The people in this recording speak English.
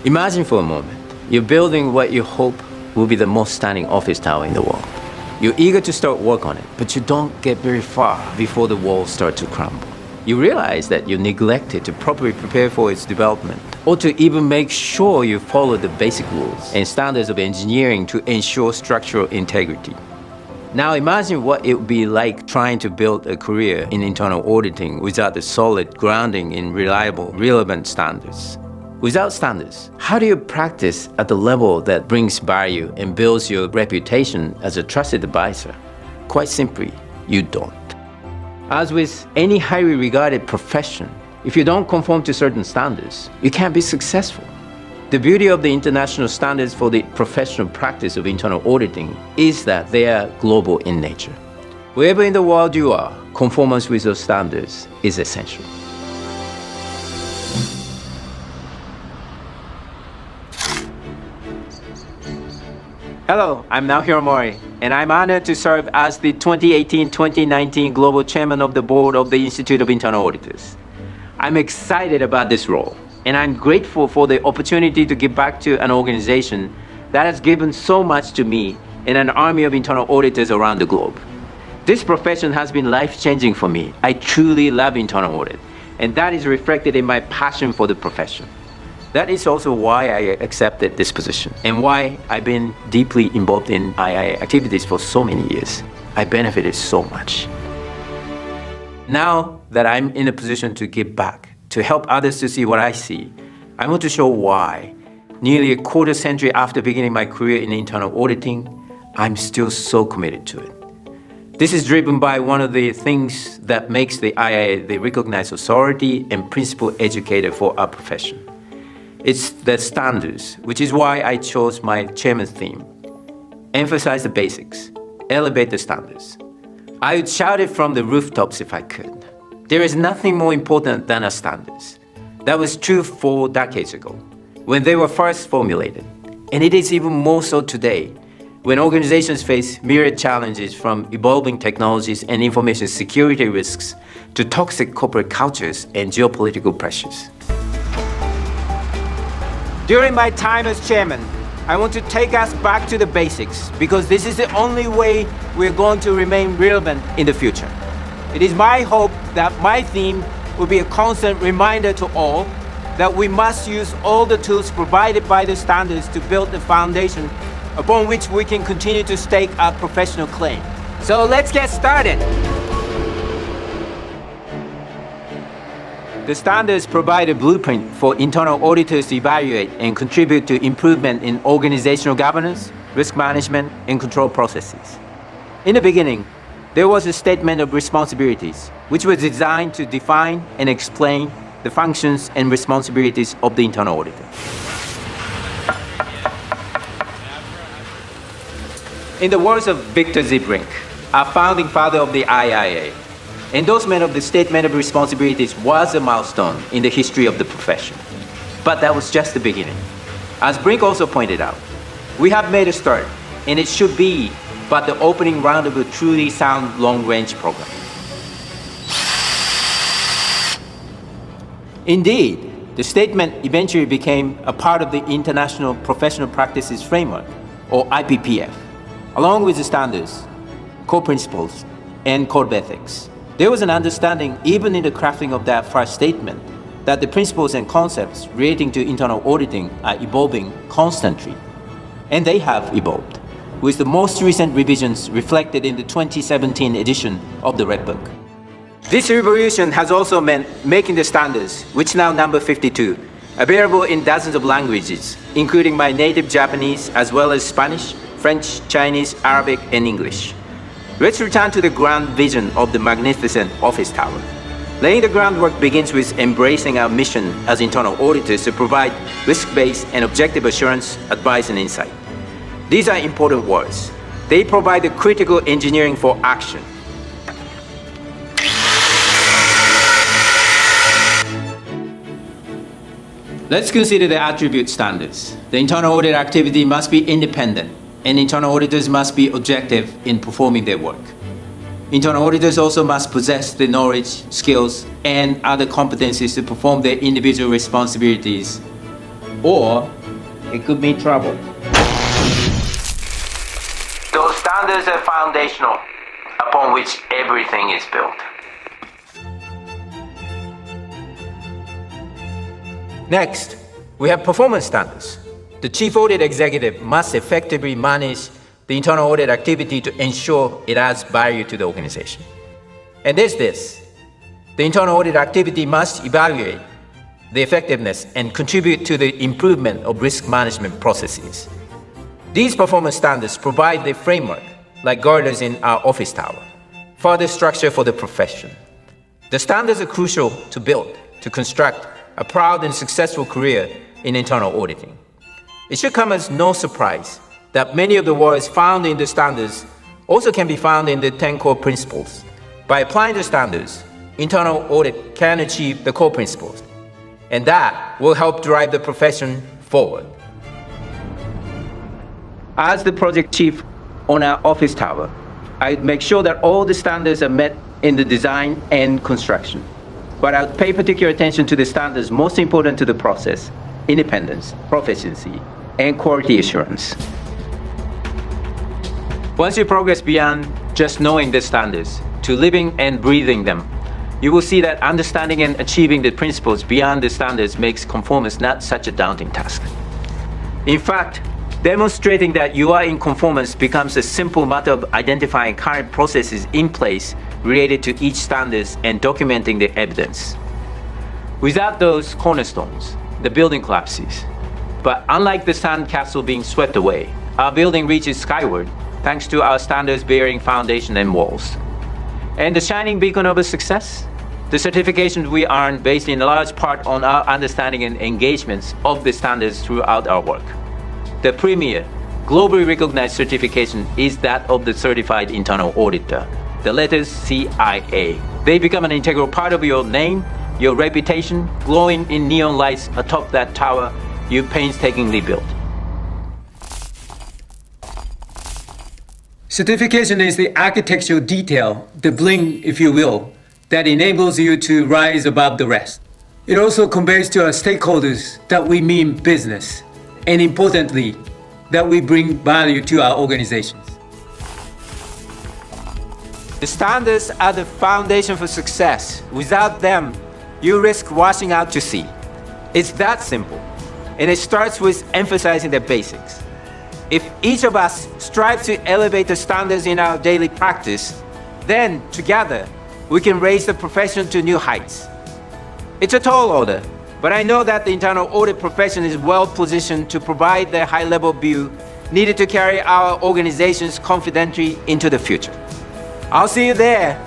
Imagine for a moment, you're building what you hope will be the most stunning office tower in the world. You're eager to start work on it, but you don't get very far before the walls start to crumble. You realize that you neglected to properly prepare for its development, or to even make sure you follow the basic rules and standards of engineering to ensure structural integrity. Now imagine what it would be like trying to build a career in internal auditing without a solid grounding in reliable, relevant standards. Without standards, how do you practice at the level that brings value and builds your reputation as a trusted advisor? Quite simply, you don't. As with any highly regarded profession, if you don't conform to certain standards, you can't be successful. The beauty of the international standards for the professional practice of internal auditing is that they are global in nature. Wherever in the world you are, conformance with those standards is essential. Hello, I'm Naohiro Mori, and I'm honored to serve as the 2018-2019 Global Chairman of the Board of the Institute of Internal Auditors. I'm excited about this role, and I'm grateful for the opportunity to give back to an organization that has given so much to me and an army of internal auditors around the globe. This profession has been life-changing for me. I truly love internal audit, and that is reflected in my passion for the profession. That is also why I accepted this position and why I've been deeply involved in II activities for so many years. I benefited so much. Now that I'm in a position to give back, to help others to see what I see, I want to show why, nearly a quarter century after beginning my career in internal auditing, I'm still so committed to it. This is driven by one of the things that makes the IIA the recognized authority and principal educator for our profession. It's the standards, which is why I chose my chairman's theme. Emphasize the basics, elevate the standards. I would shout it from the rooftops if I could. There is nothing more important than our standards. That was true 4 decades ago, when they were first formulated. And it is even more so today, when organizations face myriad challenges from evolving technologies and information security risks to toxic corporate cultures and geopolitical pressures. During my time as chairman, I want to take us back to the basics because this is the only way we're going to remain relevant in the future. It is my hope that my theme will be a constant reminder to all that we must use all the tools provided by the standards to build the foundation upon which we can continue to stake our professional claim. So let's get started. The standards provide a blueprint for internal auditors to evaluate and contribute to improvement in organizational governance, risk management, and control processes. In the beginning, there was a statement of responsibilities, which was designed to define and explain the functions and responsibilities of the internal auditor. In the words of Victor Zibrink, our founding father of the IIA, endorsement of the Statement of Responsibilities was a milestone in the history of the profession. But that was just the beginning. As Brink also pointed out, we have made a start, and it should be but the opening round of a truly sound long-range program. Indeed, the statement eventually became a part of the International Professional Practices Framework, or IPPF, along with the standards, core principles, and code of ethics. There was an understanding, even in the crafting of that first statement, that the principles and concepts relating to internal auditing are evolving constantly. And they have evolved, with the most recent revisions reflected in the 2017 edition of the Red Book. This revolution has also meant making the standards, which now number 52, available in dozens of languages, including my native Japanese, as well as Spanish, French, Chinese, Arabic, and English. Let's return to the grand vision of the magnificent office tower. Laying the groundwork begins with embracing our mission as internal auditors to provide risk-based and objective assurance, advice, and insight. These are important words. They provide the critical engineering for action. Let's consider the attribute standards. The internal audit activity must be independent, and internal auditors must be objective in performing their work. Internal auditors also must possess the knowledge, skills, and other competencies to perform their individual responsibilities or it could mean trouble. Those standards are foundational upon which everything is built. Next, we have performance standards. The chief audit executive must effectively manage the internal audit activity to ensure it adds value to the organization. And there's this. The internal audit activity must evaluate the effectiveness and contribute to the improvement of risk management processes. These performance standards provide the framework, like girders in our office tower, further structure for the profession. The standards are crucial to build, to construct a proud and successful career in internal auditing. It should come as no surprise that many of the words found in the standards also can be found in the 10 core principles. By applying the standards, internal audit can achieve the core principles, and that will help drive the profession forward. As the project chief on our office tower, I make sure that all the standards are met in the design and construction. But I'll pay particular attention to the standards most important to the process: independence, proficiency, and quality assurance. Once you progress beyond just knowing the standards to living and breathing them, you will see that understanding and achieving the principles beyond the standards makes conformance not such a daunting task. In fact, demonstrating that you are in conformance becomes a simple matter of identifying current processes in place related to each standards and documenting the evidence. Without those cornerstones, the building collapses. But unlike the sand castle being swept away, our building reaches skyward thanks to our standards-bearing foundation and walls. And the shining beacon of a success? The certifications we earn based in large part on our understanding and engagements of the standards throughout our work. The premier, globally recognized certification is that of the Certified Internal Auditor, the letters CIA. They become an integral part of your name, your reputation, glowing in neon lights atop that tower you painstakingly built. Certification is the architectural detail, the bling, if you will, that enables you to rise above the rest. It also conveys to our stakeholders that we mean business, and importantly, that we bring value to our organizations. The standards are the foundation for success. Without them, you risk washing out to sea. It's that simple, and it starts with emphasizing the basics. If each of us strives to elevate the standards in our daily practice, then together we can raise the profession to new heights. It's a tall order, but I know that the internal audit profession is well positioned to provide the high-level view needed to carry our organizations confidently into the future. I'll see you there.